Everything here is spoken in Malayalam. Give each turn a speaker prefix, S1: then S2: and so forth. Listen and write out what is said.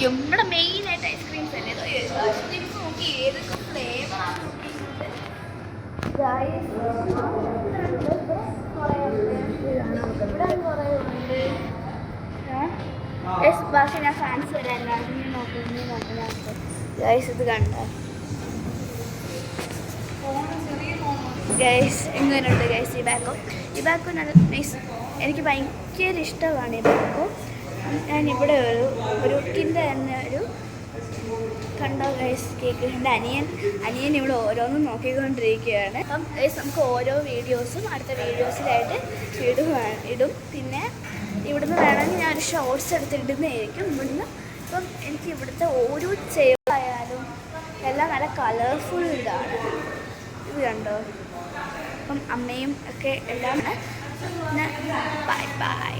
S1: നമ്മുടെ മെയിനായിട്ട് ഐസ്ക്രീംസ് അല്ലേ ഐസ്ക്രീംസ് നോക്കി ഏതൊക്കെ ഫ്ലേവറാണ് ബാക്കി ഞാൻ ഫാൻസ് വരാൻ നോക്കുന്നത് ഗൈസ് ഇത് കണ്ട ഗൈസ് എങ്ങനെയുണ്ട് ഗൈസ് ഈ ബാക്കോ നല്ല നൈസ്. എനിക്ക് ഭയങ്കര ഇഷ്ടമാണ് ഈ ബാക്കോ. ഞാനിവിടെ ഒരു കിൻ്റെ തന്നെ ഒരു കണ്ടോ ഗൈസ് കേക്ക്. എൻ്റെ അനിയൻ ഇവിടെ ഓരോന്നും നോക്കിക്കൊണ്ടിരിക്കുകയാണ്. അപ്പം ഗൈസ് നമുക്ക് ഓരോ വീഡിയോസും അടുത്ത വീഡിയോസിലായിട്ട് ഇടും. പിന്നെ ഇവിടുന്ന് വേണമെങ്കിൽ ഞാനൊരു ഷോർട്സ് എടുത്തിടുന്നതായിരിക്കും ഇവിടുന്ന്. അപ്പം എനിക്ക് ഇവിടുത്തെ ഓരോ ചെയറായാലും എല്ലാം നല്ല കളർഫുൾ ഇതാണ്. ഇത് കണ്ടോ. അപ്പം അമ്മയും ഒക്കെ എല്ലാം ബൈ ബൈ.